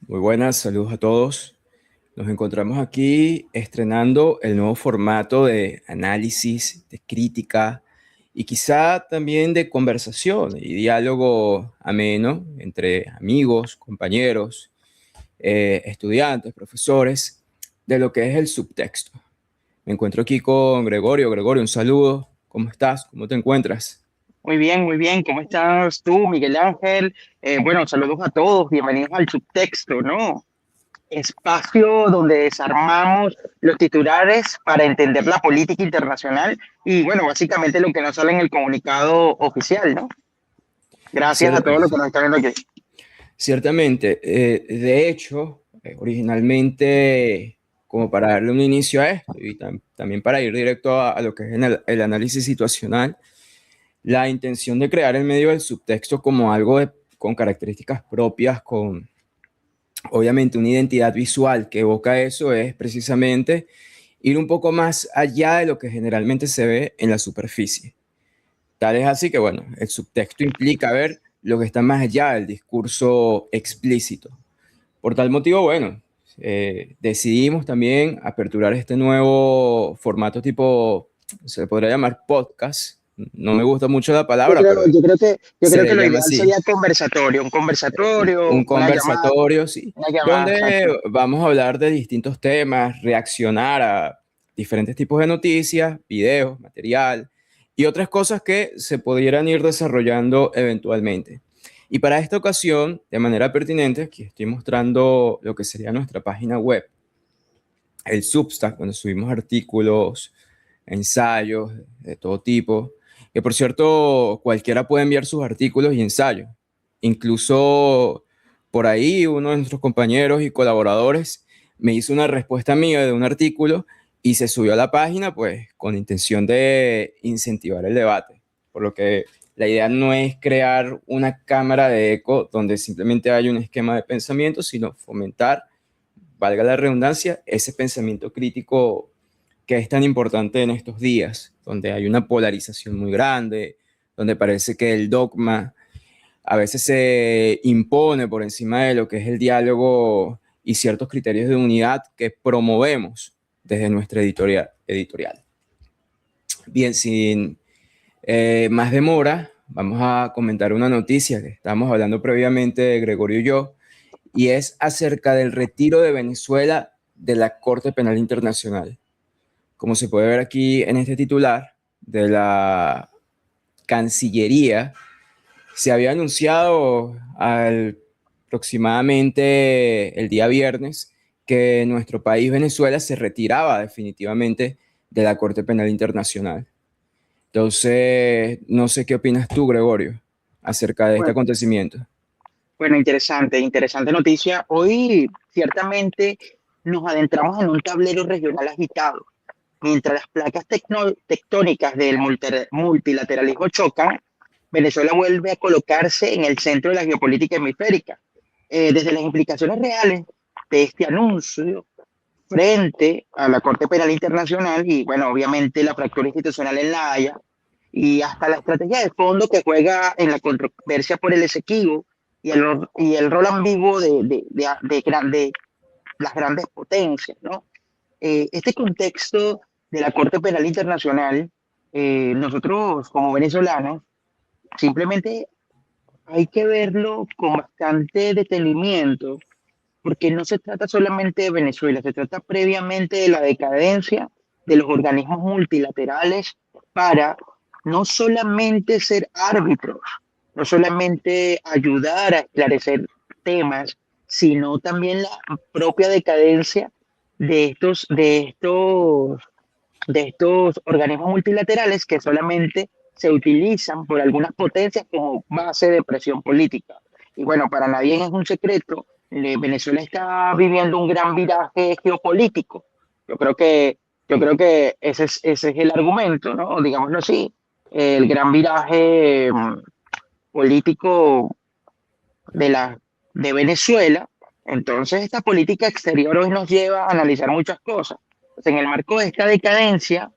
Muy buenas, saludos a todos. Nos encontramos aquí estrenando el nuevo formato de análisis, de crítica y quizá también de conversación y diálogo ameno entre amigos, compañeros, estudiantes, profesores, de lo que es el subtexto. Me encuentro aquí con Gregorio. Gregorio, un saludo. ¿Cómo estás? ¿Cómo te encuentras? Muy bien, muy bien. ¿Cómo estás tú, Miguel Ángel? Bueno, saludos a todos. Bienvenidos al Subtexto, ¿no? Espacio donde desarmamos los titulares para entender la política internacional y, bueno, básicamente lo que nos sale en el comunicado oficial, ¿no? Gracias a Cier- todos los que nos están viendo aquí. Ciertamente, de hecho, originalmente, como para darle un inicio a esto y también para ir directo a lo que es el análisis situacional, la intención de crear el medio del subtexto como algo con características propias, con obviamente una identidad visual que evoca eso, es precisamente ir un poco más allá de lo que generalmente se ve en la superficie. Tal es así que, bueno, el subtexto implica ver lo que está más allá del discurso explícito. Por tal motivo, bueno, decidimos también aperturar este nuevo formato tipo, se le podría llamar podcast. No me gusta mucho la Yo palabra, creo, pero yo creo que, yo se creo que le lo llama ideal así. sería conversatorio, un conversatorio, Un conversatorio, sí, una llamada, donde exacto. vamos a hablar de distintos temas, reaccionar a diferentes tipos de noticias, videos, material y otras cosas que se pudieran ir desarrollando eventualmente. Y para esta ocasión, de manera pertinente, aquí estoy mostrando lo que sería nuestra página web, el Substack, donde subimos artículos, ensayos de todo tipo, que por cierto, cualquiera puede enviar sus artículos y ensayos. Incluso por ahí uno de nuestros compañeros y colaboradores me hizo una respuesta mía de un artículo y se subió a la página pues con intención de incentivar el debate. Por lo que la idea no es crear una cámara de eco donde simplemente haya un esquema de pensamiento, sino fomentar, valga la redundancia, ese pensamiento crítico que es tan importante en estos días, donde hay una polarización muy grande, donde parece que el dogma a veces se impone por encima de lo que es el diálogo y ciertos criterios de unidad que promovemos desde nuestra editorial. Bien, sin más demora, vamos a comentar una noticia que estamos hablando previamente Gregorio y yo, y es acerca del retiro de Venezuela de la Corte Penal Internacional. Como se puede ver aquí en este titular de la Cancillería, se había anunciado aproximadamente el día viernes que nuestro país, Venezuela, se retiraba definitivamente de la Corte Penal Internacional. Entonces, no sé qué opinas tú, Gregorio, acerca de este Bueno, acontecimiento. bueno, interesante, interesante noticia. Hoy ciertamente nos adentramos en un tablero regional agitado. Mientras las placas tectónicas del multilateralismo chocan, Venezuela vuelve a colocarse en el centro de la geopolítica hemisférica. Desde las implicaciones reales de este anuncio frente a la Corte Penal Internacional y, bueno, obviamente la fractura institucional en La Haya y hasta la estrategia de fondo que juega en la controversia por el Esequibo y el rol ambiguo de las grandes potencias, ¿no? Este contexto de la Corte Penal Internacional, nosotros como venezolanos, simplemente hay que verlo con bastante detenimiento, porque no se trata solamente de Venezuela, se trata previamente de la decadencia de los organismos multilaterales para no solamente ser árbitros, no solamente ayudar a esclarecer temas, sino también la propia decadencia de estos organismos multilaterales que solamente se utilizan por algunas potencias como base de presión política. Y bueno, para nadie es un secreto, Venezuela está viviendo un gran viraje geopolítico. Yo creo que, yo creo que ese es el argumento, ¿no? Digámoslo así, el gran viraje político de Venezuela. Entonces, esta política exterior hoy nos lleva a analizar muchas cosas. Pues en el marco de esta decadencia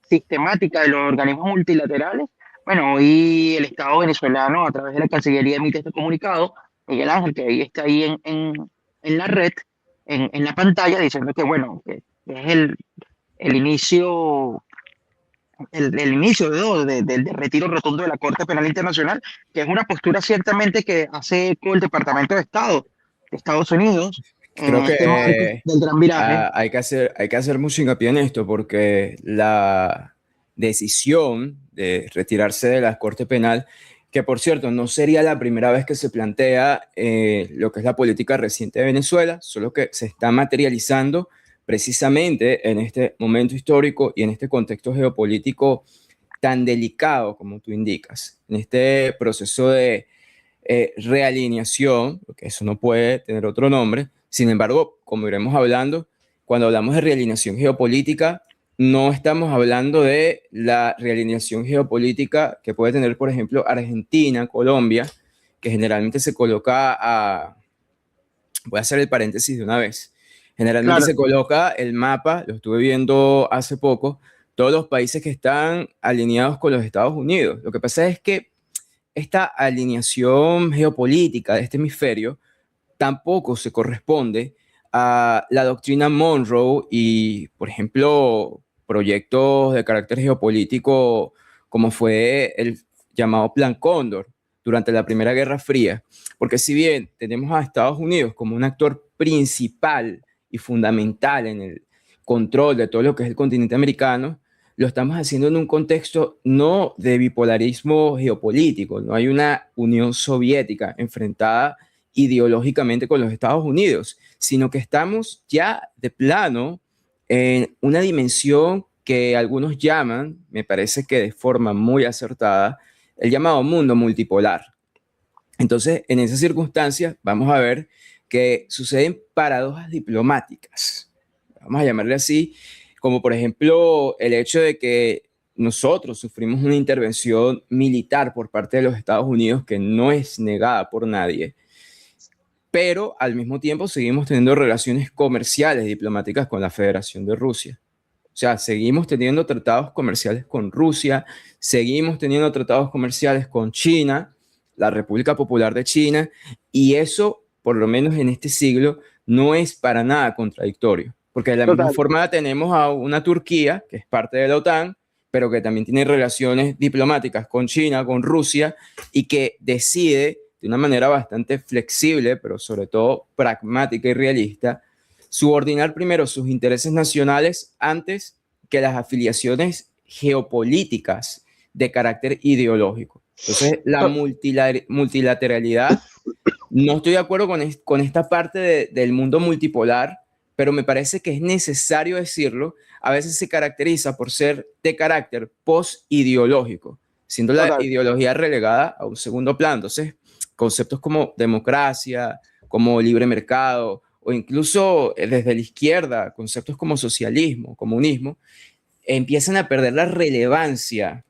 sistemática de los organismos multilaterales, bueno, hoy el Estado venezolano, a través de la Cancillería, emite este comunicado. Miguel Ángel, que ahí está ahí en la red, en la pantalla, diciendo que, bueno, que es el inicio, el inicio del retiro rotundo de la Corte Penal Internacional, que es una postura ciertamente que hace eco el Departamento de Estado de Estados Unidos Creo en este marco que del gran viraje. hay que hacer mucho hincapié en esto porque la decisión de retirarse de la Corte Penal, que por cierto no sería la primera vez que se plantea lo que es la política reciente de Venezuela, solo que se está materializando precisamente en este momento histórico y en este contexto geopolítico tan delicado como tú indicas, en este proceso de realineación, porque eso no puede tener otro nombre. Sin embargo, como iremos hablando, cuando hablamos de realineación geopolítica, no estamos hablando de la realineación geopolítica que puede tener, por ejemplo, Argentina, Colombia, que generalmente se coloca a... Voy a hacer el paréntesis de una vez. Generalmente Claro, se coloca el mapa, lo estuve viendo hace poco, todos los países que están alineados con los Estados Unidos. Lo que pasa es que esta alineación geopolítica de este hemisferio tampoco se corresponde a la doctrina Monroe y, por ejemplo, proyectos de carácter geopolítico como fue el llamado Plan Cóndor durante la Primera Guerra Fría. Porque si bien tenemos a Estados Unidos como un actor principal y fundamental en el control de todo lo que es el continente americano, lo estamos haciendo en un contexto no de bipolarismo geopolítico, no hay una Unión Soviética enfrentada ideológicamente con los Estados Unidos, sino que estamos ya de plano en una dimensión que algunos llaman, me parece que de forma muy acertada, el llamado mundo multipolar. Entonces, en esas circunstancias, vamos a ver que suceden paradojas diplomáticas, vamos a llamarle así, como por ejemplo el hecho de que nosotros sufrimos una intervención militar por parte de los Estados Unidos que no es negada por nadie, pero al mismo tiempo seguimos teniendo relaciones comerciales diplomáticas con la Federación de Rusia. O sea, seguimos teniendo tratados comerciales con Rusia, seguimos teniendo tratados comerciales con China, la República Popular de China, y eso, por lo menos en este siglo, no es para nada contradictorio, porque de la misma total. forma tenemos a una Turquía, que es parte de la OTAN, pero que también tiene relaciones diplomáticas con China, con Rusia, y que decide de una manera bastante flexible, pero sobre todo pragmática y realista, subordinar primero sus intereses nacionales antes que las afiliaciones geopolíticas de carácter ideológico. Entonces, la multilateralidad, no estoy de acuerdo con esta parte del mundo multipolar, pero me parece que es necesario decirlo. A veces se caracteriza por ser de carácter post-ideológico, siendo la Total. ideología relegada a un segundo plano. Entonces, conceptos como democracia, como libre mercado, o incluso desde la izquierda, conceptos como socialismo, comunismo, empiezan a perder la relevancia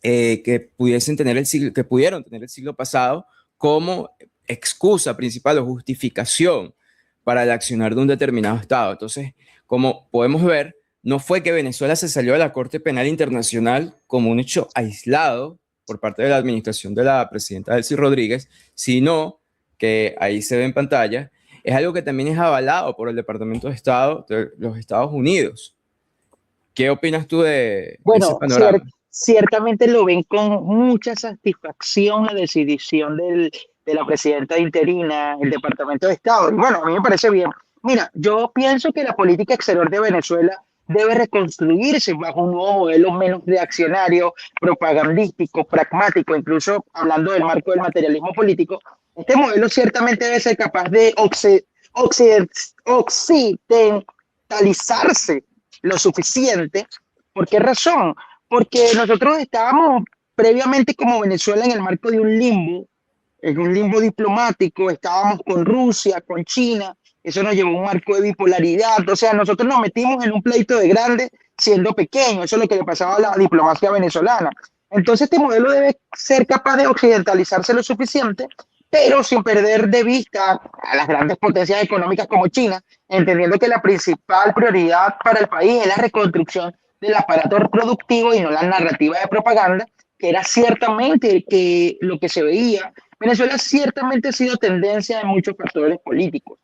que pudiesen tener que pudieron tener el siglo pasado como excusa principal o justificación para el accionar de un determinado Estado. Entonces, como podemos ver, no fue que Venezuela se salió de la Corte Penal Internacional como un hecho aislado por parte de la administración de la presidenta Delcy Rodríguez, sino que ahí se ve en pantalla, es algo que también es avalado por el Departamento de Estado de los Estados Unidos. ¿Qué opinas tú de ese Bueno, panorama? ciertamente lo ven con mucha satisfacción la decisión de la presidenta interina, el Departamento de Estado. Y bueno, a mí me parece bien. Mira, yo pienso que la política exterior de Venezuela debe reconstruirse bajo un nuevo modelo menos reaccionario, propagandístico, pragmático, incluso hablando del marco del materialismo político. Este modelo ciertamente debe ser capaz de occidentalizarse lo suficiente. ¿Por qué razón? Porque nosotros estábamos previamente como Venezuela en el marco de un limbo, en un limbo diplomático, estábamos con Rusia, con China, eso nos llevó a un marco de bipolaridad, o sea, nosotros nos metimos en un pleito de grande siendo pequeño, eso es lo que le pasaba a la diplomacia venezolana. Entonces este modelo debe ser capaz de occidentalizarse lo suficiente, pero sin perder de vista a las grandes potencias económicas como China, entendiendo que la principal prioridad para el país es la reconstrucción del aparato productivo y no la narrativa de propaganda, que era ciertamente que lo que se veía. Venezuela ciertamente ha sido tendencia en muchos factores políticos.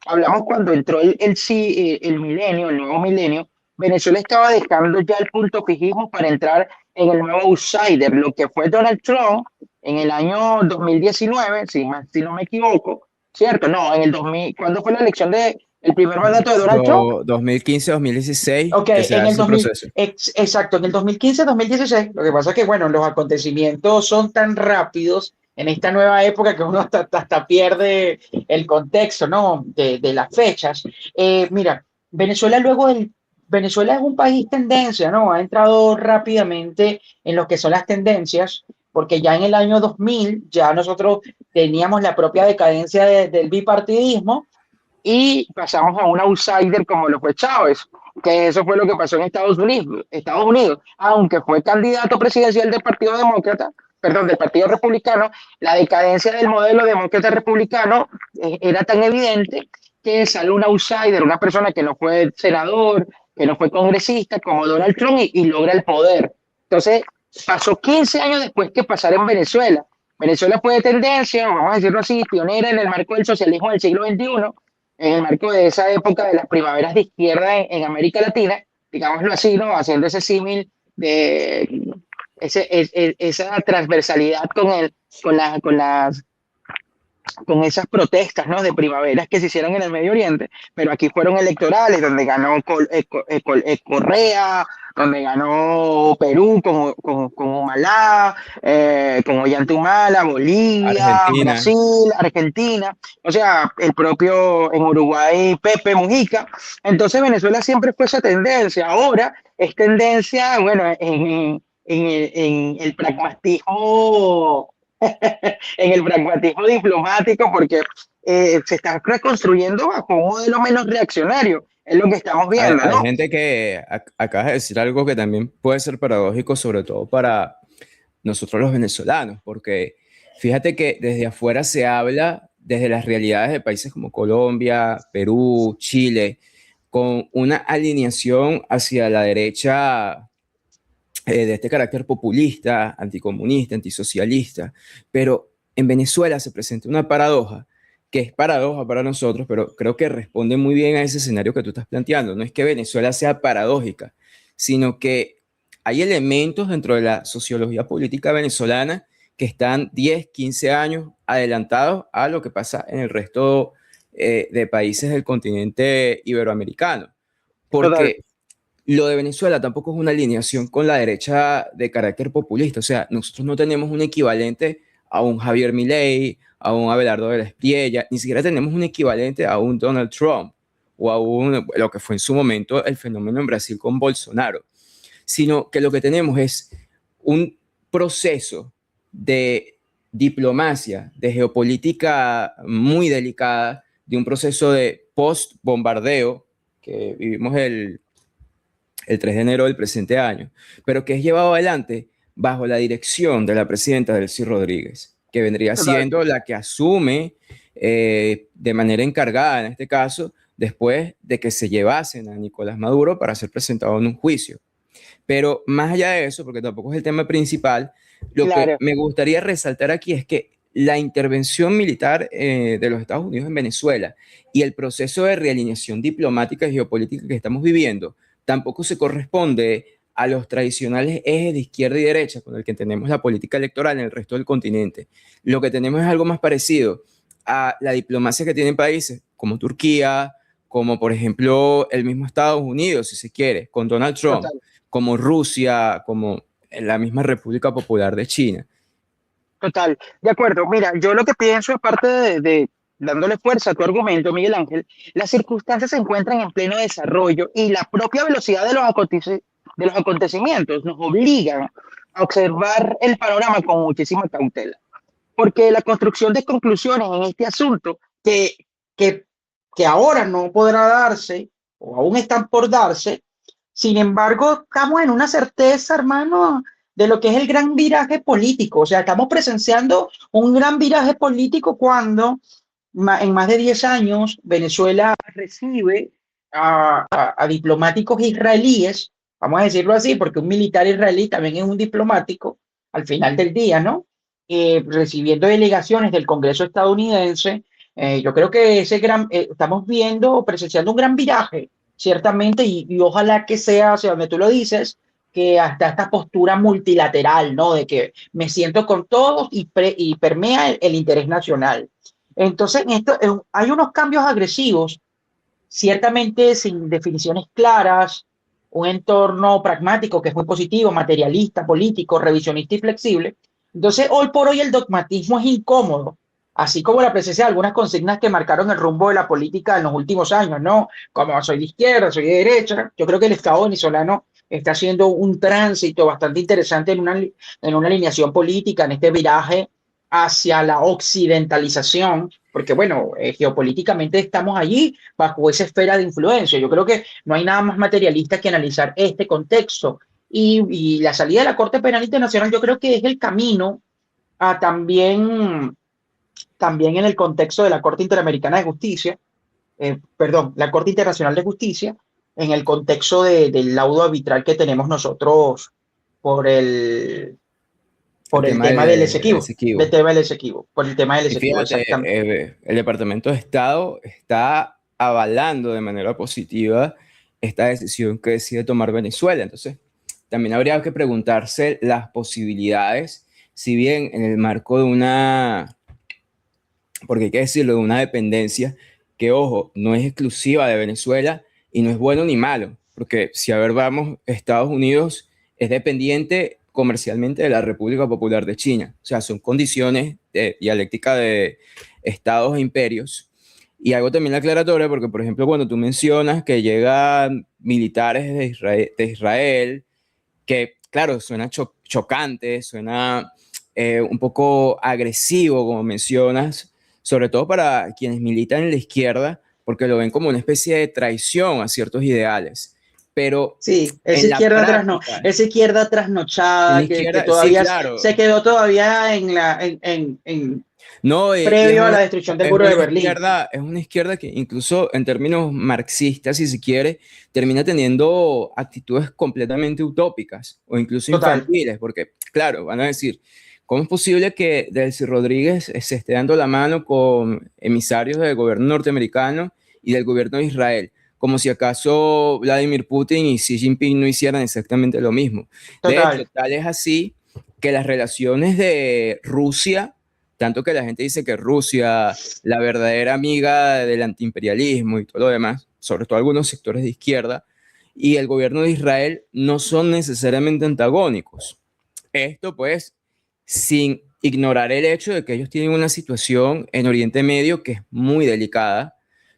hablamos cuando entró el milenio, el nuevo milenio, Venezuela estaba dejando ya el punto fijismo para entrar en el nuevo outsider, lo que fue Donald Trump en el año 2019, si no me equivoco, ¿cierto? No, en el 2000, ¿cuándo fue la elección de el primer mandato de Donald Trump? 2015-2016 Ok, que se en hace el ese 2000, proceso. exacto, en el 2015-2016, lo que pasa es que, bueno, los acontecimientos son tan rápidos en esta nueva época que uno hasta pierde el contexto, ¿no? De las fechas. Mira, Venezuela Venezuela es un país tendencia, ¿no? Ha entrado rápidamente en lo que son las tendencias, porque ya en el año 2000 ya nosotros teníamos la propia decadencia del bipartidismo y pasamos a un outsider como lo fue Chávez, que eso fue lo que pasó en Estados Unidos, aunque fue candidato presidencial del Partido Demócrata, perdón, del Partido Republicano, la decadencia del modelo demócrata republicano era tan evidente que sale un outsider, una persona que no fue senador, que no fue congresista, como Donald Trump, y logra el poder. Entonces, pasó 15 años después que pasar en Venezuela. Venezuela fue de tendencia, vamos a decirlo así, pionera en el marco del socialismo del siglo XXI, en el marco de esa época de las primaveras de izquierda en América Latina, digámoslo así, ¿no? Haciendo ese símil de esa transversalidad con esas protestas, ¿no? De primaveras que se hicieron en el Medio Oriente, pero aquí fueron electorales donde ganó Correa, donde ganó Perú con Humalá, con Ollantumala, Bolivia, Argentina. Brasil, Argentina, o sea, el propio en Uruguay Pepe Mujica. Entonces Venezuela siempre fue esa tendencia. Ahora es tendencia, bueno, en el pragmatismo en el pragmatismo diplomático, porque se está reconstruyendo bajo un modelo menos reaccionario, es lo que estamos viendo, Hay ¿no? gente que acaba de decir algo que también puede ser paradójico, sobre todo para nosotros los venezolanos, porque fíjate que desde afuera se habla desde las realidades de países como Colombia, Perú, Chile, con una alineación hacia la derecha de este carácter populista, anticomunista, antisocialista, pero en Venezuela se presenta una paradoja que es paradoja para nosotros, pero creo que responde muy bien a ese escenario que tú estás planteando. No es que Venezuela sea paradójica, sino que hay elementos dentro de la sociología política venezolana que están 10, 15 años adelantados a lo que pasa en el resto de países del continente iberoamericano. Total. Porque lo de Venezuela tampoco es una alineación con la derecha de carácter populista. O sea, nosotros no tenemos un equivalente a un Javier Milei, a un Abelardo de la Espriella, ni siquiera tenemos un equivalente a un Donald Trump o a lo que fue en su momento el fenómeno en Brasil con Bolsonaro, sino que lo que tenemos es un proceso de diplomacia, de geopolítica muy delicada, de un proceso de post-bombardeo que vivimos el 3 de enero del presente año, pero que es llevado adelante bajo la dirección de la presidenta Delcy Rodríguez, que vendría Total. siendo la que asume de manera encargada, en este caso, después de que se llevasen a Nicolás Maduro para ser presentado en un juicio. Pero más allá de eso, porque tampoco es el tema principal, lo que Claro. me gustaría resaltar aquí es que la intervención militar de los Estados Unidos en Venezuela y el proceso de realineación diplomática y geopolítica que estamos viviendo tampoco se corresponde a los tradicionales ejes de izquierda y derecha con el que tenemos la política electoral en el resto del continente. Lo que tenemos es algo más parecido a la diplomacia que tienen países como Turquía, como por ejemplo el mismo Estados Unidos, si se quiere, con Donald Trump, Total. como Rusia, como la misma República Popular de China. Total, de acuerdo. Mira, yo lo que pienso, aparte dándole fuerza a tu argumento, Miguel Ángel, las circunstancias se encuentran en pleno desarrollo y la propia velocidad de los acontecimientos nos obligan a observar el panorama con muchísima cautela. Porque la construcción de conclusiones en este asunto, que, que ahora no podrá darse, o aún están por darse, sin embargo, estamos en una certeza, hermano, de lo que es el gran viraje político. O sea, estamos presenciando un gran viraje político cuando en más de 10 años Venezuela recibe a diplomáticos israelíes, vamos a decirlo así, porque un militar israelí también es un diplomático al final del día, ¿no? Recibiendo delegaciones del Congreso estadounidense Yo creo que estamos viendo, presenciando un gran viraje, ciertamente, y ojalá que sea hacia donde tú lo dices, que hasta esta postura multilateral, ¿no? De que me siento con todos y permea el interés nacional. Entonces, hay unos cambios agresivos, ciertamente sin definiciones claras, un entorno pragmático que es muy positivo, materialista, político, revisionista y flexible. Entonces, hoy por hoy el dogmatismo es incómodo, así como la presencia de algunas consignas que marcaron el rumbo de la política en los últimos años, ¿no? Como soy de izquierda, soy de derecha. Yo creo que el Estado venezolano está haciendo un tránsito bastante interesante en una alineación política, en este viraje hacia la occidentalización, porque bueno, geopolíticamente estamos allí bajo esa esfera de influencia. Yo creo que no hay nada más materialista que analizar este contexto. Y la salida de la Corte Penal Internacional yo creo que es el camino a también en el contexto de la Corte Interamericana de Justicia, perdón, la Corte Internacional de Justicia, en el contexto del laudo arbitral que tenemos nosotros por el, El por el tema tema del del Esequibo, del Esequibo. tema del Esequibo, por el tema del Y Esequibo, fíjate, exactamente. el Departamento de Estado está avalando de manera positiva esta decisión que decide tomar Venezuela. Entonces, también habría que preguntarse las posibilidades, si bien en el marco de una, porque hay que decirlo, de una dependencia que, ojo, no es exclusiva de Venezuela y no es bueno ni malo, porque si a ver vamos, Estados Unidos es dependiente comercialmente de la República Popular de China, o sea, son condiciones de dialéctica de estados e imperios. Y algo también aclaratoria, porque por ejemplo, cuando tú mencionas que llegan militares de Israel que claro, suena chocante, suena un poco agresivo, como mencionas, sobre todo para quienes militan en la izquierda, porque lo ven como una especie de traición a ciertos ideales. Pero Sí, en la práctica, esa izquierda en la trasnochada que izquierda, sí, todavía claro, se quedó todavía en no, y previo a la destrucción del muro de Berlín. es una izquierda que incluso en términos marxistas, si se quiere, termina teniendo actitudes completamente utópicas o incluso Total, infantiles, porque, claro, van a decir, ¿cómo es posible que Delcy Rodríguez se esté dando la mano con emisarios del gobierno norteamericano y del gobierno de Israel? Como si acaso Vladimir Putin y Xi Jinping no hicieran exactamente lo mismo. De hecho, total, tal es así que las relaciones de Rusia, tanto que la gente dice que Rusia, la verdadera amiga del antiimperialismo y todo lo demás, sobre todo algunos sectores de izquierda, y el gobierno de Israel no son necesariamente antagónicos. Esto pues sin ignorar el hecho de que ellos tienen una situación en Oriente Medio que es muy delicada,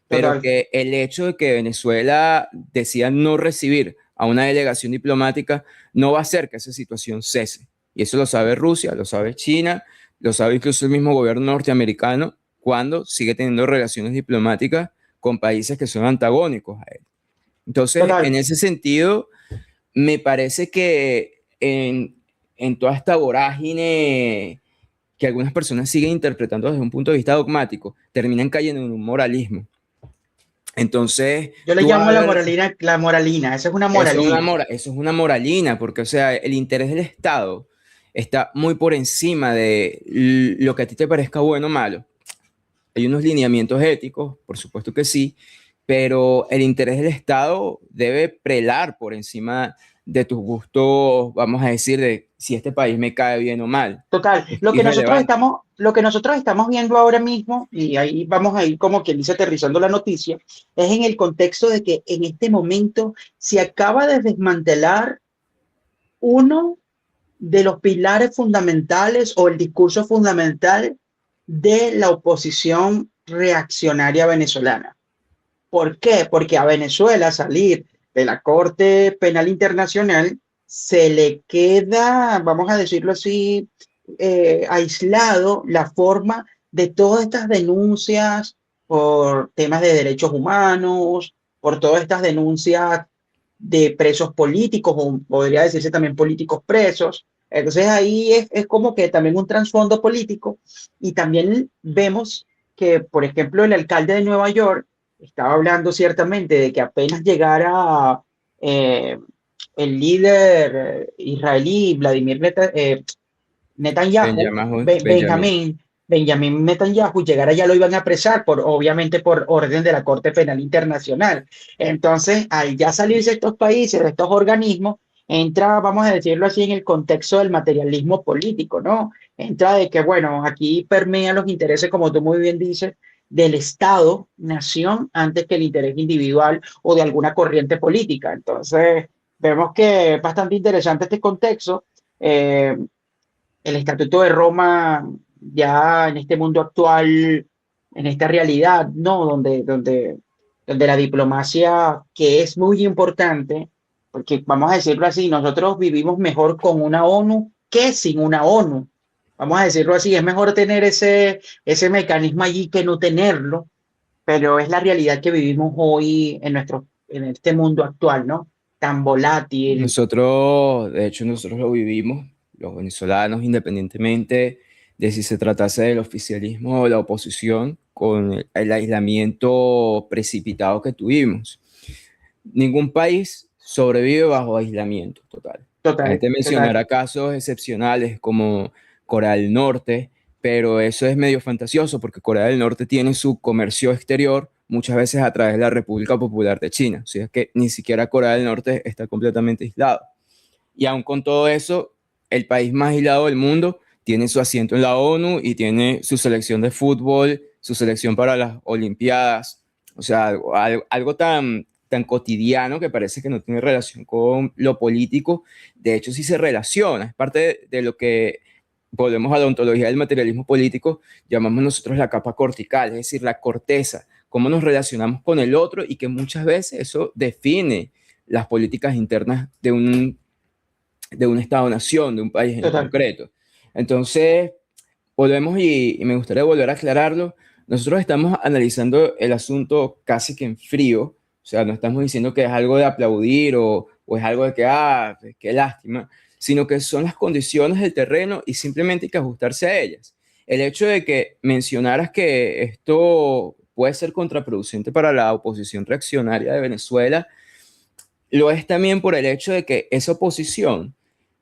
pero total, que el hecho de que Venezuela decida no recibir a una delegación diplomática no va a hacer que esa situación cese. Y eso lo sabe Rusia, lo sabe China, lo sabe incluso el mismo gobierno norteamericano cuando sigue teniendo relaciones diplomáticas con países que son antagónicos a él. Entonces, en total. ese sentido, me parece que en toda esta vorágine que algunas personas siguen interpretando desde un punto de vista dogmático, terminan cayendo en un moralismo. Entonces, Yo le tú vas llamo a ver, la moralina, esa es una moralina. eso es una moralina, porque, o sea, el interés del Estado está muy por encima de lo que a ti te parezca bueno o malo. Hay unos lineamientos éticos, por supuesto que sí, pero el interés del Estado debe prelar por encima de tus gustos, vamos a decir, de si este país me cae bien o mal. Total, Es irrelevante. lo que nosotros estamos viendo ahora mismo, y ahí vamos a ir como quien dice aterrizando la noticia, es en el contexto de que en este momento se acaba de desmantelar uno de los pilares fundamentales o el discurso fundamental de la oposición reaccionaria venezolana. ¿Por qué? Porque a Venezuela salir de la Corte Penal Internacional se le queda, vamos a decirlo así, aislado la forma de todas estas denuncias por temas de derechos humanos, por todas estas denuncias de presos políticos, o podría decirse también políticos presos. Entonces ahí es como que también un trasfondo político y también vemos que, por ejemplo, el alcalde de Nueva York estaba hablando ciertamente de que apenas llegara eh, el líder israelí Vladimir Netanyahu, Benjamin, Benjamín, Benjamín Netanyahu llegara ya lo iban a apresar, obviamente por orden de la Corte Penal Internacional. Entonces, al ya salirse de estos países, de estos organismos, entra, vamos a decirlo así, en el contexto del materialismo político, ¿no? Entra de que, bueno, aquí permean los intereses, como tú muy bien dices, del Estado, nación, antes que el interés individual o de alguna corriente política. Entonces, vemos que es bastante interesante este contexto. Eh, el Estatuto de Roma, ya en este mundo actual, en esta realidad, ¿no? Donde la diplomacia, que es muy importante, porque vamos a decirlo así, nosotros vivimos mejor con una ONU que sin una ONU. Vamos a decirlo así, es mejor tener ese mecanismo allí que no tenerlo, pero es la realidad que vivimos hoy en este mundo actual, ¿no? Tan volátil. Nosotros, de hecho, nosotros lo vivimos, los venezolanos, independientemente de si se tratase del oficialismo o la oposición, con el aislamiento precipitado que tuvimos. Ningún país sobrevive bajo aislamiento total. La Total, gente total. mencionará casos excepcionales como Corea del Norte, pero eso es medio fantasioso porque Corea del Norte tiene su comercio exterior muchas veces a través de la República Popular de China. O sea, es que ni siquiera Corea del Norte está completamente aislado. Y aún con todo eso, el país más aislado del mundo tiene su asiento en la ONU y tiene su selección de fútbol, su selección para las Olimpiadas. O sea, algo tan cotidiano que parece que no tiene relación con lo político. De hecho, sí se relaciona. Es parte de lo que, volvemos a la ontología del materialismo político, llamamos nosotros la capa cortical, es decir, la corteza, cómo nos relacionamos con el otro y que muchas veces eso define las políticas internas de un Estado-nación, de un país en Total. concreto. Entonces, volvemos y me gustaría volver a aclararlo. Nosotros estamos analizando el asunto casi que en frío, o sea, no estamos diciendo que es algo de aplaudir o es algo de que, qué lástima, sino que son las condiciones del terreno y simplemente hay que ajustarse a ellas. El hecho de que mencionaras que esto puede ser contraproducente para la oposición reaccionaria de Venezuela, lo es también por el hecho de que esa oposición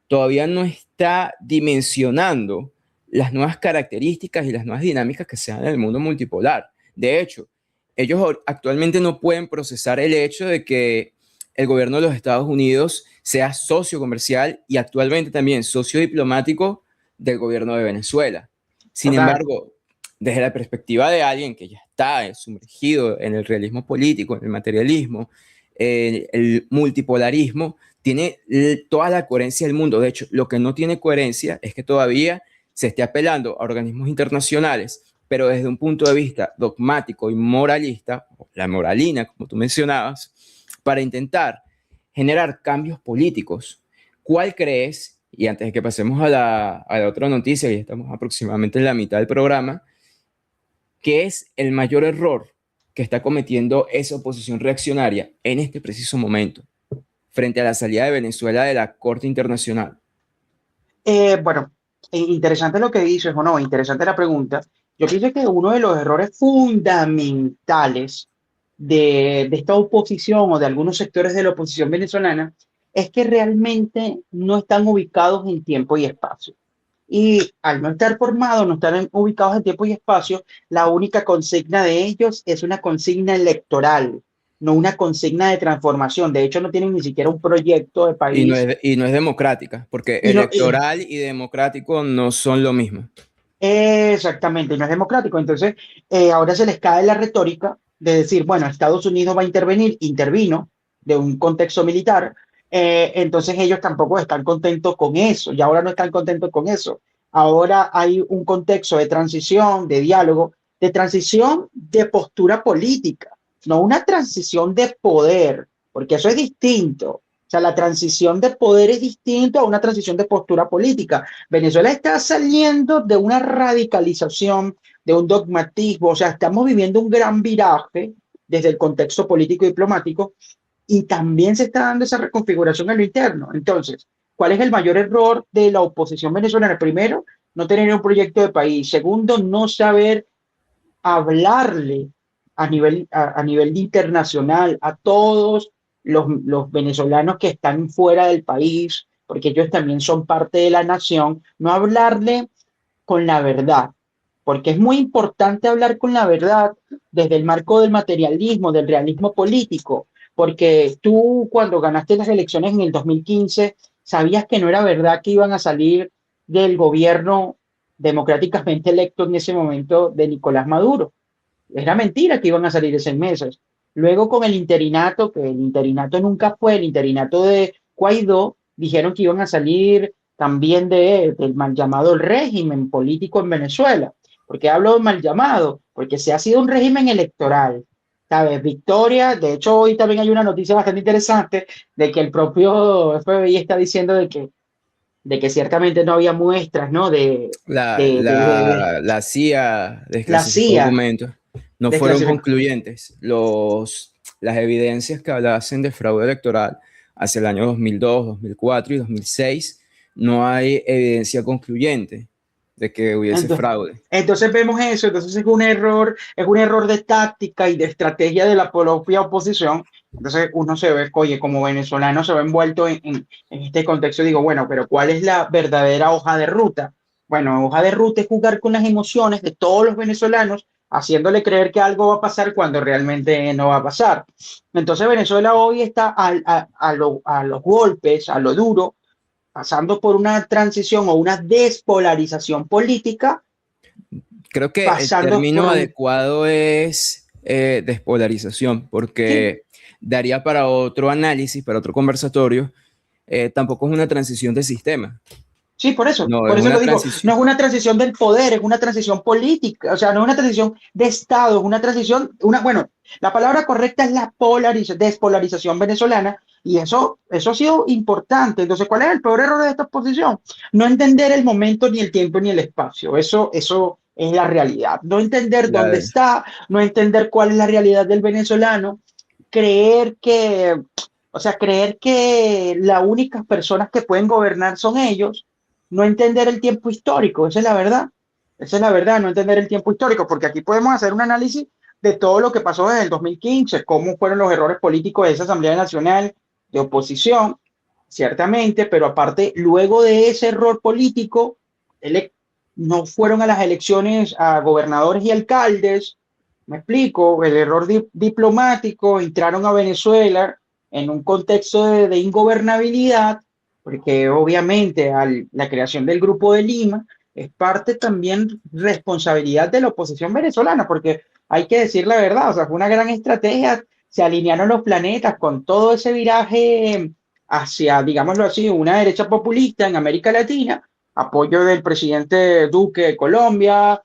todavía no está dimensionando las nuevas características y las nuevas dinámicas que se dan en el mundo multipolar. De hecho, ellos actualmente no pueden procesar el hecho de que el gobierno de los Estados Unidos sea socio comercial y actualmente también socio diplomático del gobierno de Venezuela. Sin Total. embargo, desde la perspectiva de alguien que ya está sumergido en el realismo político, en el materialismo, el multipolarismo, tiene toda la coherencia del mundo. De hecho, lo que no tiene coherencia es que todavía se esté apelando a organismos internacionales, pero desde un punto de vista dogmático y moralista, la moralina, como tú mencionabas, para intentar generar cambios políticos. ¿Cuál crees? Y antes de que pasemos a la otra noticia, ya estamos aproximadamente en la mitad del programa, ¿qué es el mayor error que está cometiendo esa oposición reaccionaria en este preciso momento frente a la salida de Venezuela de la Corte Internacional? Bueno, interesante lo que dices, o no, interesante la pregunta. Yo pienso que uno de los errores fundamentales de esta oposición o de algunos sectores de la oposición venezolana es que realmente no están ubicados en tiempo y espacio. Y al no estar formados, no estar ubicados en tiempo y espacio, la única consigna de ellos es una consigna electoral, no una consigna de transformación. De hecho, no tienen ni siquiera un proyecto de país. Y no es democrática, porque Y no, electoral y democrático no son lo mismo. exactamente, y no es democrático. Entonces, ahora se les cae la retórica de decir, bueno, Estados Unidos va a intervenir, intervino de un contexto militar, entonces ellos tampoco están contentos con eso, y ahora no están contentos con eso. Ahora hay un contexto de transición, de diálogo, de transición de postura política, no una transición de poder, porque eso es distinto. O sea, la transición de poder es distinto a una transición de postura política. Venezuela está saliendo de una radicalización, de un dogmatismo, o sea, estamos viviendo un gran viraje desde el contexto político y diplomático y también se está dando esa reconfiguración en lo interno. Entonces, ¿cuál es el mayor error de la oposición venezolana? Primero, no tener un proyecto de país. Segundo, no saber hablarle a nivel internacional a todos los venezolanos que están fuera del país, porque ellos también son parte de la nación, no hablarle con la verdad, porque es muy importante hablar con la verdad desde el marco del materialismo, del realismo político, porque tú cuando ganaste las elecciones en el 2015 sabías que no era verdad que iban a salir del gobierno democráticamente electo en ese momento de Nicolás Maduro. Era mentira que iban a salir de 6 meses. Luego con el interinato, que el interinato nunca fue, el interinato de Guaidó, dijeron que iban a salir también del mal llamado régimen político en Venezuela. ¿Por qué hablo de mal llamado? Porque se ha sido un régimen electoral. ¿Sabes? Victoria, de hecho hoy también hay una noticia bastante interesante de que el propio FBI está diciendo de que ciertamente no había muestras, ¿no? La CIA La desclasificó CIA, documentos, no fueron desclasificó. concluyentes. Las evidencias que hablasen de fraude electoral hacia el año 2002, 2004 y 2006, no hay evidencia concluyente de que hubiese Entonces, fraude. entonces vemos eso, entonces es un error de táctica y de estrategia de la propia oposición. Entonces uno se ve, oye, como venezolano se ve envuelto en este contexto, digo, bueno, pero ¿cuál es la verdadera hoja de ruta? Bueno, hoja de ruta es jugar con las emociones de todos los venezolanos, haciéndole creer que algo va a pasar cuando realmente no va a pasar. Entonces Venezuela hoy está a los golpes, a lo duro, pasando por una transición o una despolarización política, Creo que el pasando por término un... adecuado es despolarización, Sí, porque daría para otro análisis, para otro conversatorio. Tampoco es una transición de sistema, sí, no, es por eso lo una digo, no transición. es una transición del poder, es una transición política, o sea, no es una transición de Estado, es una transición, bueno, la palabra correcta es la despolarización venezolana, y eso ha sido importante. Entonces, ¿cuál es el peor error de esta exposición? No entender el momento, ni el tiempo, ni el espacio, eso es la realidad, no entender dónde La, está, no entender cuál es la realidad del venezolano, creer que, o sea, creer que las únicas personas que pueden gobernar son ellos, no entender el tiempo histórico, esa es la verdad. Esa es la verdad, no entender el tiempo histórico, porque aquí podemos hacer un análisis de todo lo que pasó desde el 2015, cómo fueron los errores políticos de esa Asamblea Nacional de oposición, ciertamente, pero aparte, luego de ese error político, no fueron a las elecciones a gobernadores y alcaldes, me explico, el error diplomático, entraron a Venezuela en un contexto de ingobernabilidad, porque obviamente la creación del Grupo de Lima es parte también responsabilidad de la oposición venezolana, porque hay que decir la verdad, o sea, fue una gran estrategia, se alinearon los planetas con todo ese viraje hacia, digámoslo así, una derecha populista en América Latina, apoyo del presidente Duque de Colombia,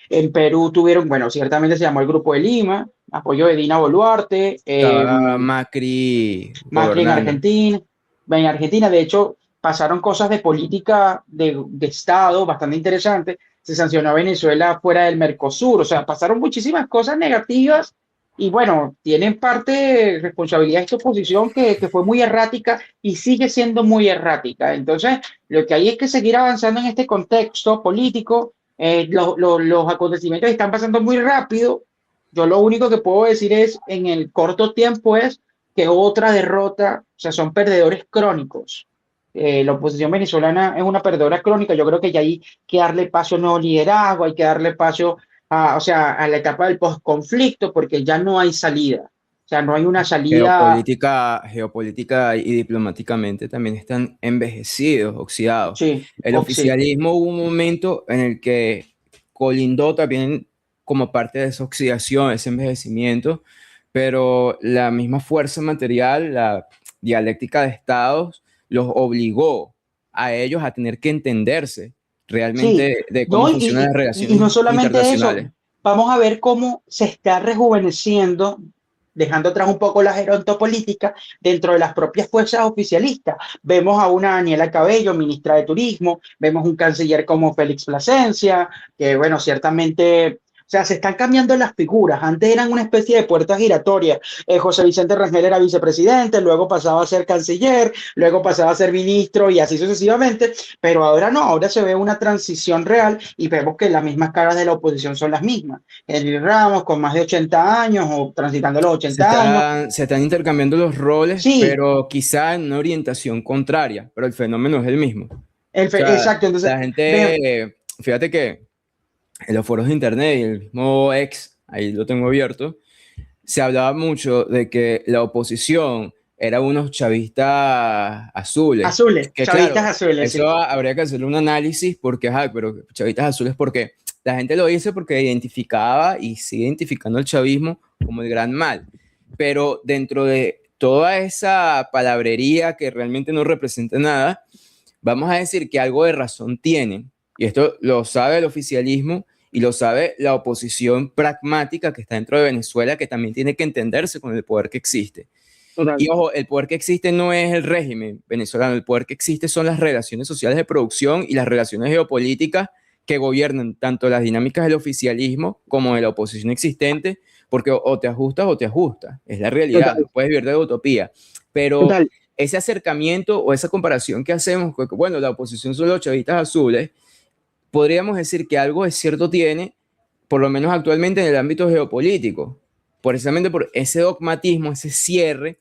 en Perú tuvieron, bueno, ciertamente se llamó el Grupo de Lima, apoyo de Dina Boluarte, estaba Macri Macri gobernando. En Argentina, de hecho, pasaron cosas de política de Estado bastante interesantes. Se sancionó a Venezuela fuera del Mercosur, o sea, pasaron muchísimas cosas negativas y bueno, tienen parte de responsabilidad de esta oposición que fue muy errática y sigue siendo muy errática. Entonces, lo que hay es que seguir avanzando en este contexto político. Los acontecimientos están pasando muy rápido. Yo lo único que puedo decir es, en el corto tiempo, es que otra derrota, o sea, son perdedores crónicos. La oposición venezolana es una perdedora crónica. Yo creo que ya hay que darle paso a un nuevo liderazgo, hay que darle paso o sea, a la etapa del postconflicto, porque ya no hay salida. O sea, no hay una salida. Geopolítica y diplomáticamente también están envejecidos, oxidados. Sí, El sí, oficialismo hubo un momento en el que colindó también como parte de esa oxidación, ese envejecimiento, pero la misma fuerza material, la dialéctica de estados, los obligó a ellos a tener que entenderse sí. realmente de cómo No, funcionan las y no relaciones solamente eso, internacionales. vamos a ver cómo se está rejuveneciendo, dejando atrás un poco la gerontopolítica dentro de las propias fuerzas oficialistas. Vemos a una Daniela Cabello, ministra de Turismo, vemos un canciller como Félix Plasencia, que bueno, ciertamente... O sea, se están cambiando las figuras. Antes eran una especie de puerta giratoria. José Vicente Rangel era vicepresidente, luego pasaba a ser canciller, luego pasaba a ser ministro y así sucesivamente. Pero ahora no, ahora se ve una transición real y vemos que las mismas caras de la oposición son las mismas. Henry Ramos con más de 80 años o transitando los 80 años. Se están intercambiando los roles, Sí, pero quizá en una orientación contraria, pero el fenómeno es el mismo. O sea, exacto. Entonces, la ve, gente, fíjate que en los foros de internet y el mismo ex, ahí lo tengo abierto, se hablaba mucho de que la oposición era unos chavistas azules, Azules, que chavistas claro, azules, sí. eso habría que hacerle un análisis porque, ajá, pero chavistas azules porque la gente lo dice porque identificaba y sigue identificando el chavismo como el gran mal, pero dentro de toda esa palabrería que realmente no representa nada, vamos a decir que algo de razón tienen, y esto lo sabe el oficialismo y lo sabe la oposición pragmática que está dentro de Venezuela, que también tiene que entenderse con el poder que existe. Total, Y ojo, el poder que existe no es el régimen venezolano, el poder que existe son las relaciones sociales de producción y las relaciones geopolíticas que gobiernan tanto las dinámicas del oficialismo como de la oposición existente, porque o te ajustas, es la realidad, total, no puedes vivir de utopía, pero total. ese acercamiento o esa comparación que hacemos, bueno, la oposición son los chavistas azules, podríamos decir que algo de cierto tiene, por lo menos actualmente en el ámbito geopolítico, precisamente por ese dogmatismo, ese cierre,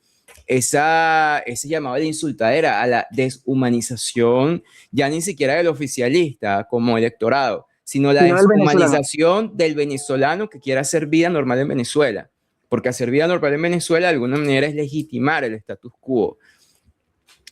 ese llamado de insultadera a la deshumanización, ya ni siquiera del oficialista como electorado, sino la Sino del venezolano. deshumanización del venezolano que quiera hacer vida normal en Venezuela. Porque hacer vida normal en Venezuela de alguna manera es legitimar el status quo.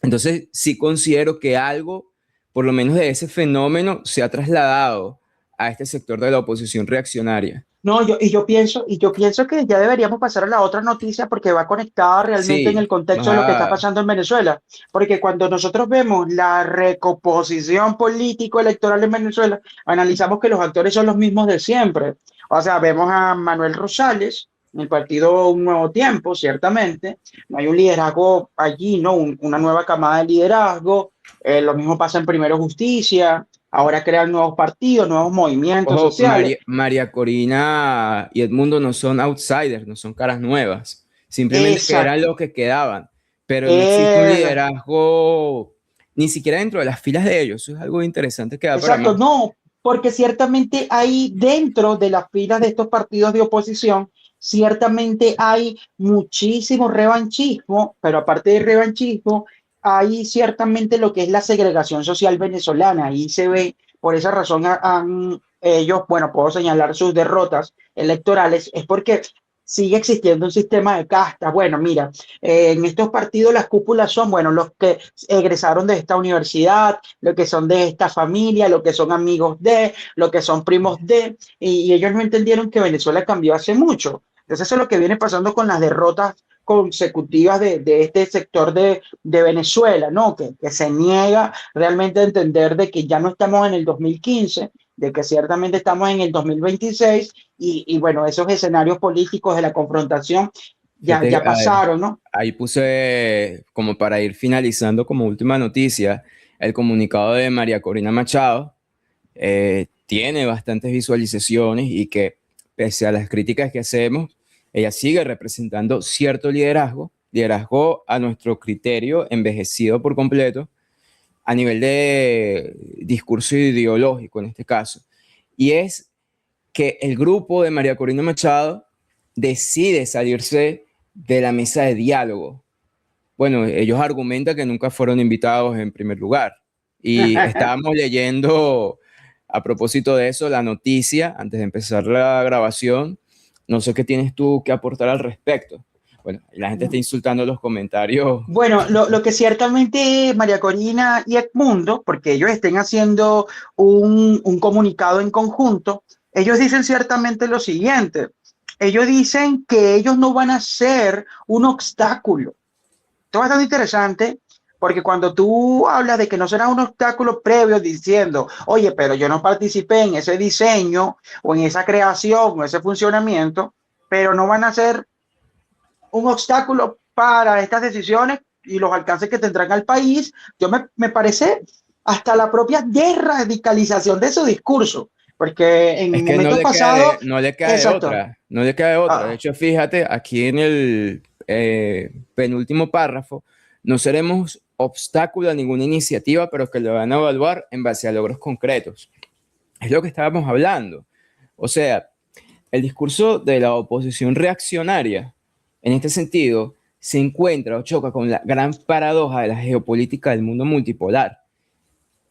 Entonces, sí considero que algo, por lo menos de ese fenómeno, se ha trasladado a este sector de la oposición reaccionaria. No, y yo pienso que ya deberíamos pasar a la otra noticia porque va conectada realmente en el Sí, contexto de lo que está pasando en Venezuela. Porque cuando nosotros vemos la recomposición político-electoral en Venezuela, analizamos que los actores son los mismos de siempre. O sea, vemos a Manuel Rosales, en el partido Un Nuevo Tiempo, ciertamente. No hay un liderazgo allí, ¿no? Una nueva camada de liderazgo. Lo mismo pasa en Primero Justicia. Ahora crean nuevos partidos, nuevos movimientos ojo, sociales. María Corina y Edmundo no son outsiders, no son caras nuevas, simplemente que eran Exacto. los que quedaban, pero no existe un Eh, liderazgo ni siquiera dentro de las filas de ellos. Eso es algo interesante que da para exacto, más. no, porque ciertamente hay dentro de las filas de estos partidos de oposición, ciertamente hay muchísimo revanchismo, pero aparte de revanchismo, hay ciertamente lo que es la segregación social venezolana. Ahí se ve, por esa razón han ellos, bueno, puedo señalar sus derrotas electorales, es porque sigue existiendo un sistema de castas. Bueno, mira, en estos partidos las cúpulas son, bueno, los que egresaron de esta universidad, lo que son de esta familia, lo que son amigos de, lo que son primos de, y ellos no entendieron que Venezuela cambió hace mucho. Entonces eso es lo que viene pasando con las derrotas consecutivas de este sector de Venezuela, ¿no? Que se niega realmente a entender de que ya no estamos en el 2015, de que ciertamente estamos en el 2026 y bueno, esos escenarios políticos de la confrontación Fíjate, ya pasaron, ¿no? ahí puse como para ir finalizando como última noticia el comunicado de María Corina Machado. Tiene bastantes visualizaciones y que pese a las críticas que hacemos, ella sigue representando cierto liderazgo, liderazgo a nuestro criterio envejecido por completo a nivel de discurso ideológico en este caso. Y es que el grupo de María Corina Machado decide salirse de la mesa de diálogo. Bueno, ellos argumentan que nunca fueron invitados en primer lugar. Y estábamos leyendo a propósito de eso la noticia antes de empezar la grabación. No sé qué tienes tú que aportar al respecto. Bueno, la gente está insultando en los comentarios. Bueno, lo que ciertamente María Corina y Edmundo, porque ellos estén haciendo un comunicado en conjunto, ellos dicen ciertamente lo siguiente. Ellos dicen que ellos no van a ser un obstáculo. Esto es bastante interesante porque cuando tú hablas de que no será un obstáculo previo diciendo, oye, pero yo no participé en ese diseño o en esa creación o ese funcionamiento, pero no van a ser un obstáculo para estas decisiones y los alcances que tendrán al país. Me parece hasta la propia desradicalización de su discurso, porque Es en que momentos pasados, no le queda de exacto, otra, no le queda de otra. De ah, hecho, fíjate, aquí en el penúltimo párrafo, no seremos obstáculo a ninguna iniciativa, pero que lo van a evaluar en base a logros concretos. Es lo que estábamos hablando. O sea, el discurso de la oposición reaccionaria, en este sentido, se encuentra o choca con la gran paradoja de la geopolítica del mundo multipolar.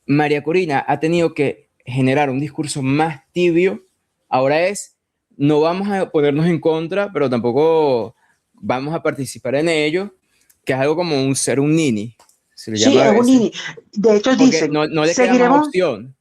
María Corina ha tenido que generar un discurso más tibio. Ahora es, no vamos a ponernos en contra, pero tampoco vamos a participar en ello, que es algo como ser un nini, se le Sí, llama a es un veces, INI. De hecho, porque dicen, no le queda más seguiremos, opción.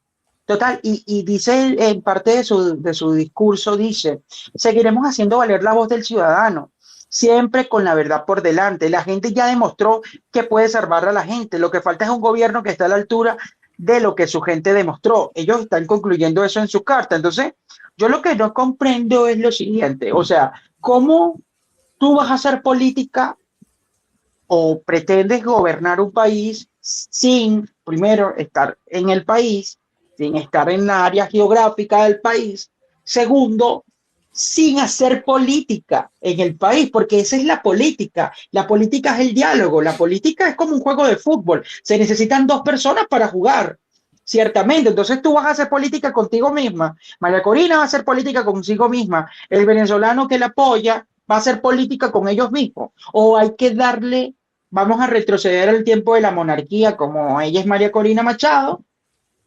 total, y dice en parte de su discurso, dice, seguiremos haciendo valer la voz del ciudadano, siempre con la verdad por delante. La gente ya demostró que puede salvar a la gente. Lo que falta es un gobierno que esté a la altura de lo que su gente demostró. Ellos están concluyendo eso en su carta. Entonces, yo lo que no comprendo es lo siguiente, o sea, ¿cómo tú vas a hacer política o pretendes gobernar un país sin, primero, estar en el país, sin estar en la área geográfica del país, segundo, sin hacer política en el país, porque esa es la política es el diálogo, la política es como un juego de fútbol, se necesitan dos personas para jugar, ciertamente, entonces tú vas a hacer política contigo misma, María Corina va a hacer política consigo misma, el venezolano que la apoya va a hacer política con ellos mismos, o hay que darle, vamos a retroceder al tiempo de la monarquía, como ella es María Corina Machado,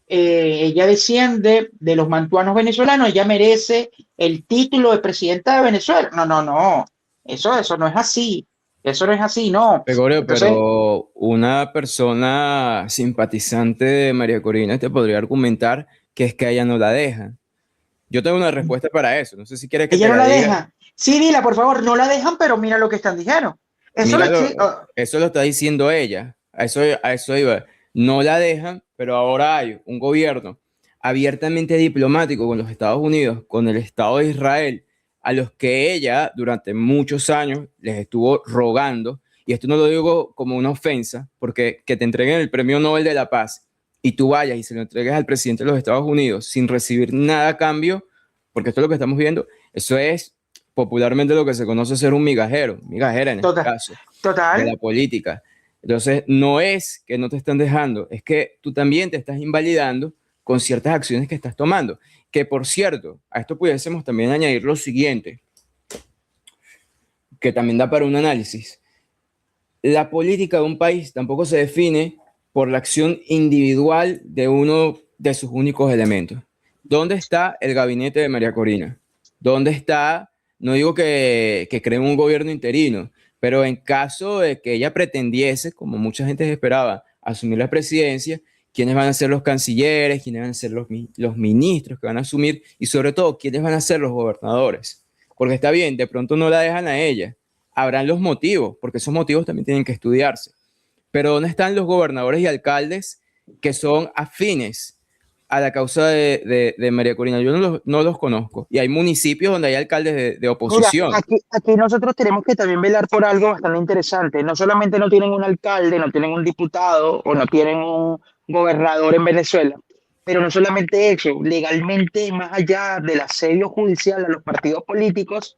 ella desciende de los mantuanos venezolanos, ella merece el título de presidenta de Venezuela. No, no, no, eso no es así, eso no es así, no. Gregorio, Entonces, pero una persona simpatizante de María Corina te podría argumentar que es que a ella no la dejan. Yo tengo una respuesta para eso. No sé si quieres que ella te no la la diga. deja. Sí, dila, por favor, no la dejan, pero mira lo que están diciendo. Eso lo Míralo, sí, oh, eso lo está diciendo ella. A eso iba. No la dejan, pero ahora hay un gobierno abiertamente diplomático con los Estados Unidos, con el Estado de Israel, a los que ella durante muchos años les estuvo rogando, y esto no lo digo como una ofensa, porque que te entreguen el Premio Nobel de la Paz y tú vayas y se lo entregues al presidente de los Estados Unidos sin recibir nada a cambio, porque esto es lo que estamos viendo, eso es popularmente lo que se conoce ser un migajero, migajera en este total, caso, de total. la política. Entonces, no es que no te están dejando, es que tú también te estás invalidando con ciertas acciones que estás tomando. Que por cierto, a esto pudiésemos también añadir lo siguiente, que también da para un análisis. La política de un país tampoco se define por la acción individual de uno de sus únicos elementos. ¿Dónde está el gabinete de María Corina? ¿Dónde está, no digo que creen un gobierno interino, pero en caso de que ella pretendiese, como mucha gente esperaba, asumir la presidencia, quiénes van a ser los cancilleres, quiénes van a ser los ministros que van a asumir y sobre todo quiénes van a ser los gobernadores? Porque está bien, de pronto no la dejan a ella, habrán los motivos, porque esos motivos también tienen que estudiarse. Pero ¿dónde están los gobernadores y alcaldes que son afines a la causa de María Corina? Yo no los conozco. Y hay municipios donde hay alcaldes de Mira, oposición. aquí nosotros tenemos que también velar por algo bastante interesante. No solamente no tienen un alcalde, no tienen un diputado o no tienen un gobernador en Venezuela, pero no solamente eso, legalmente, más allá del asedio judicial a los partidos políticos,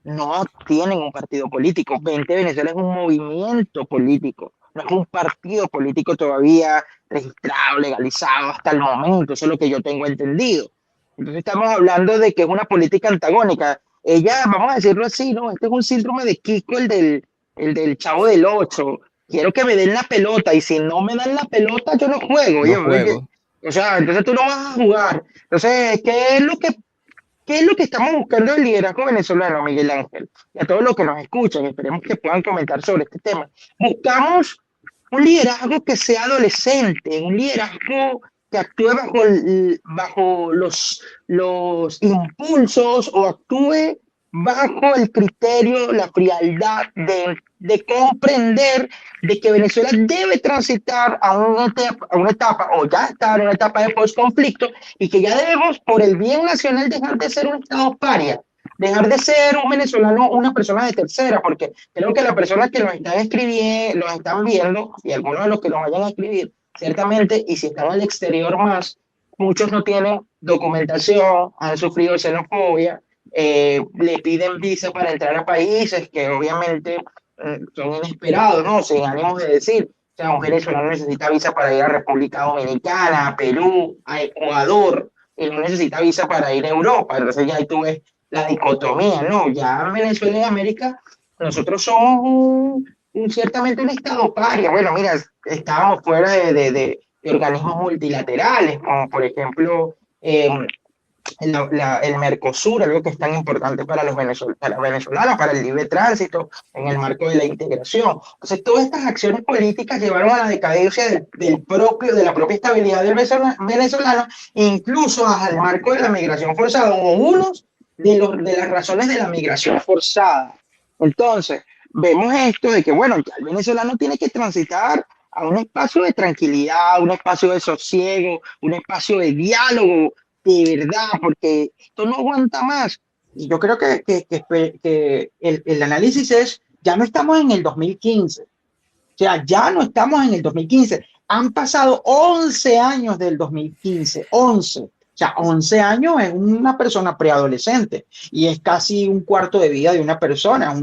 no tienen un partido político. Venezuela es un movimiento político, no es un partido político todavía registrado, legalizado hasta el momento, eso es lo que yo tengo entendido. Entonces estamos hablando de que es una política antagónica. Ella, vamos a decirlo así, ¿no? Este es un síndrome de Kiko, el del Chavo del Ocho. Quiero que me den la pelota y si no me dan la pelota, yo no juego. No juego. O sea, entonces tú no vas a jugar. Entonces, ¿qué es lo que estamos buscando el liderazgo venezolano, Miguel Ángel? Y a todos los que nos escuchan, esperemos que puedan comentar sobre este tema. Buscamos un liderazgo que sea adolescente, un liderazgo que actúe bajo los impulsos o actúe bajo el criterio, la frialdad de comprender de que Venezuela debe transitar a una etapa o ya está en una etapa de postconflicto y que ya debemos, por el bien nacional, dejar de ser un Estado paria, dejar de ser un venezolano, una persona de tercera, porque creo que las personas que nos están escribiendo, nos están viendo, y algunos de los que nos vayan a escribir, ciertamente, y si están al exterior más, muchos no tienen documentación, han sufrido xenofobia, le piden visa para entrar a países que obviamente son inesperados, ¿no? Sin ánimos de decir, o sea, un venezolano necesita visa para ir a República Dominicana, a Perú, a Ecuador, y no necesita visa para ir a Europa. Entonces ya ahí tú ves la dicotomía, ¿no? Ya en Venezuela y América, nosotros somos ciertamente un estado paria. Bueno, mira, estábamos fuera organismos multilaterales, como por ejemplo el Mercosur, algo que es tan importante para para los venezolanos, para el libre tránsito, en el marco de la integración. Entonces, todas estas acciones políticas llevaron a la decadencia de la propia estabilidad del venezolano, incluso al marco de la migración forzada, como uno de las razones de la migración forzada. Entonces, vemos esto de que, bueno, ya el venezolano tiene que transitar a un espacio de tranquilidad, un espacio de sosiego, un espacio de diálogo de verdad, porque esto no aguanta más. Y yo creo que el análisis es, ya no estamos en el 2015, o sea, ya no estamos en el 2015, han pasado 11 años del 2015, 11. O sea, 11 años es una persona preadolescente y es casi un cuarto de vida de una persona,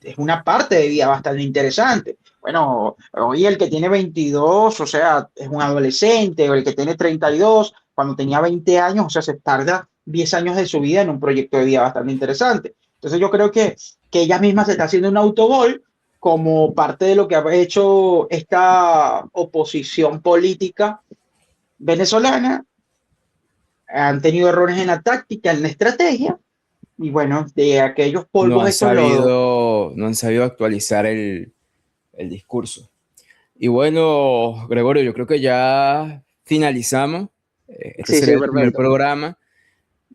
es una parte de vida bastante interesante. Bueno, hoy el que tiene 22, o sea, es un adolescente, o el que tiene 32, cuando tenía 20 años, o sea, se tarda 10 años de su vida en un proyecto de vida bastante interesante. Entonces yo creo que ella misma se está haciendo un autogol como parte de lo que ha hecho esta oposición política venezolana. Han tenido errores en la táctica, en la estrategia, y bueno, de aquellos No polvos han estos lodos. sabido, no han sabido actualizar el discurso. Y bueno, Gregorio, yo creo que ya finalizamos. Este Sí, sí, sería el primer perfecto. programa.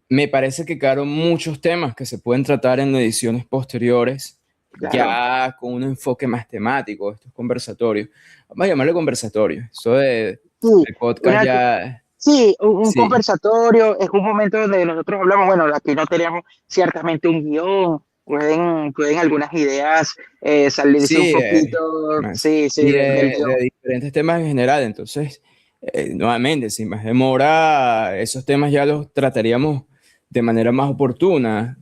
Me parece que quedaron muchos temas que se pueden tratar en ediciones posteriores, Claro. ya con un enfoque más temático, estos conversatorios. Vamos a llamarlo conversatorio. Eso Sí, del podcast una, ya, sí, un sí, conversatorio es un momento donde nosotros hablamos, bueno, aquí no tenemos ciertamente un guión, pueden algunas ideas salirse un sí, poquito, más. sí, sí, Y del de guión. diferentes temas en general. Entonces, nuevamente, sin más demora, esos temas ya los trataríamos de manera más oportuna,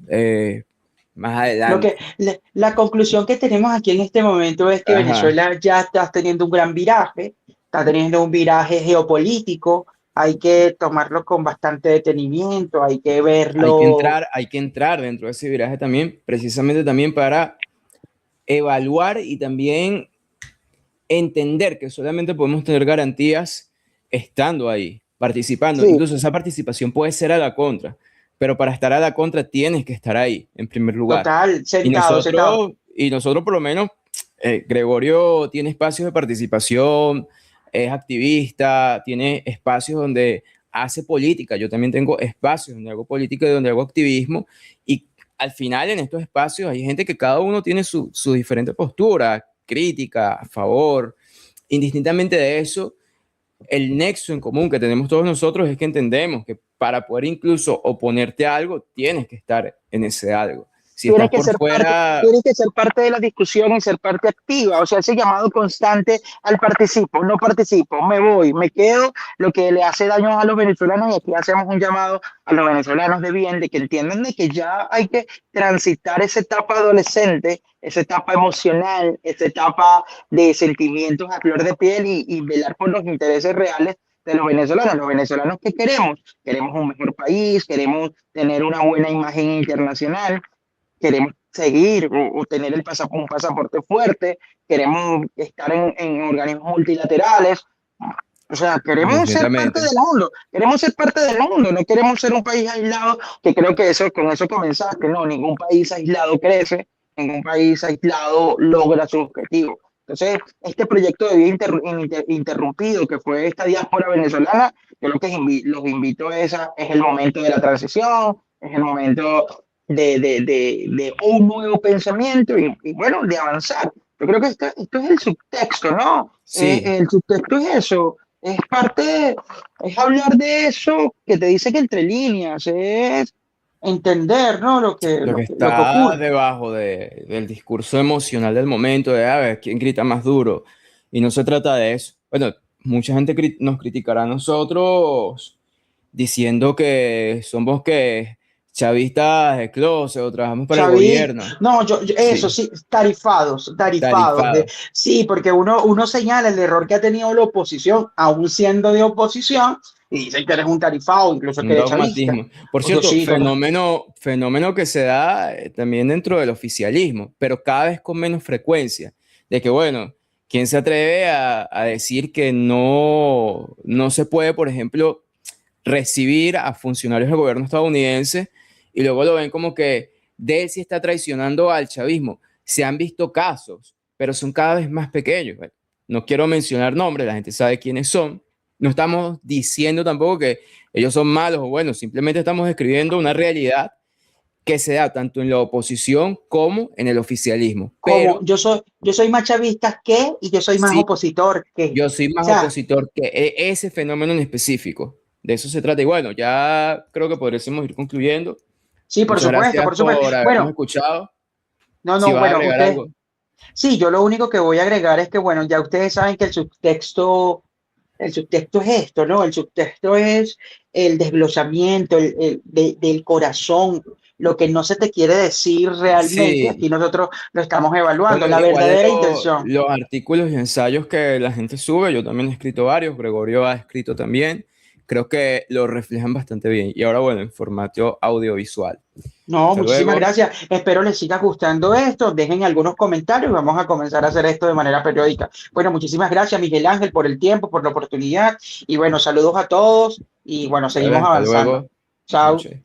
más Lo adelante. que, la conclusión que tenemos aquí en este momento es que Ajá. Venezuela ya está teniendo un gran viraje, está teniendo un viraje geopolítico, hay que tomarlo con bastante detenimiento, hay que verlo. Hay que entrar dentro de ese viraje también, precisamente también para evaluar y también entender que solamente podemos tener garantías estando ahí, participando. Sí, Incluso esa participación puede ser a la contra, pero para estar a la contra tienes que estar ahí en primer lugar. total, sentado, sentado. Y nosotros por lo menos, Gregorio tiene espacios de participación, es activista, tiene espacios donde hace política. Yo también tengo espacios donde hago política y donde hago activismo. Y al final en estos espacios hay gente que cada uno tiene su diferente postura, crítica, a favor. Indistintamente de eso, el nexo en común que tenemos todos nosotros es que entendemos que para poder incluso oponerte a algo, tienes que estar en ese algo. Si Tiene estás que por ser parte, fuera, tiene que ser parte de la discusión y ser parte activa, o sea, ese llamado constante al participo, no participo, me voy, me quedo, lo que le hace daño a los venezolanos, y aquí hacemos un llamado a los venezolanos de bien, de que entiendan de que ya hay que transitar esa etapa adolescente, esa etapa emocional, esa etapa de sentimientos a flor de piel y velar por los intereses reales de los venezolanos. Los venezolanos, ¿qué queremos? Queremos un mejor país, queremos tener una buena imagen internacional, queremos seguir o tener un pasaporte fuerte, queremos estar en organismos multilaterales, o sea, queremos ser parte indistintamente, del mundo, queremos ser parte del mundo, no queremos ser un país aislado, que creo que eso, con eso comenzaste, no, ningún país aislado crece, ningún país aislado logra su objetivo. Entonces, este proyecto de vida interrumpido que fue esta diáspora venezolana, yo lo que los invito es el momento de la transición, es el momento de un nuevo pensamiento y, bueno, de avanzar. Yo creo que esto es el subtexto, ¿no? sí, El subtexto es eso, es parte, es hablar de eso que te dice que entre líneas, es entender, ¿no? lo que Lo que está ocurre. debajo del discurso emocional del momento, de a ver quién grita más duro. Y no se trata de eso. Bueno, mucha gente nos criticará a nosotros diciendo que somos que chavistas de closet o trabajamos para el Xavi, gobierno. no, eso Sí, sí, tarifados, tarifados. tarifado. Sí, porque uno señala el error que ha tenido la oposición, aún siendo de oposición, y dicen que eres un tarifado, incluso que Un eres chavista. dogmatismo. Por O sea, cierto, sí, total. fenómeno que se da también dentro del oficialismo, pero cada vez con menos frecuencia. De que, bueno, ¿Quién se atreve a decir que no se puede, por ejemplo, recibir a funcionarios del gobierno estadounidense y luego lo ven como que de él sí está traicionando al chavismo? Se han visto casos, pero son cada vez más pequeños. Bueno, no quiero mencionar nombres, la gente sabe quiénes son. No estamos diciendo tampoco que ellos son malos o buenos, simplemente estamos describiendo una realidad que se da tanto en la oposición como en el oficialismo. Como Pero yo soy más chavista que y yo soy más sí, opositor que. yo soy O más sea, opositor que ese fenómeno en específico. De eso se trata. Y bueno, ya creo que podríamos ir concluyendo. sí, por Muchas supuesto, gracias por supuesto. por habernos Bueno, escuchado. no, Si no, vas a bueno, agregar usted, algo. sí, yo lo único que voy a agregar es que, bueno, ya ustedes saben que el subtexto es esto, ¿no? El subtexto es el desglosamiento del corazón, lo que no se te quiere decir realmente, aquí Sí, nosotros lo estamos bueno, evaluando, la igual en verdadera intención. los artículos y ensayos que la gente sube, yo también he escrito varios, Gregorio ha escrito también, creo que lo reflejan bastante bien. Y ahora, bueno, en formato audiovisual. No, Hasta muchísimas luego. gracias. Espero les siga gustando esto. Dejen algunos comentarios y vamos a comenzar a hacer esto de manera periódica. Bueno, muchísimas gracias, Miguel Ángel, por el tiempo, por la oportunidad. Y bueno, saludos a todos y bueno, Vale, seguimos hasta avanzando. luego. Chao. Noche.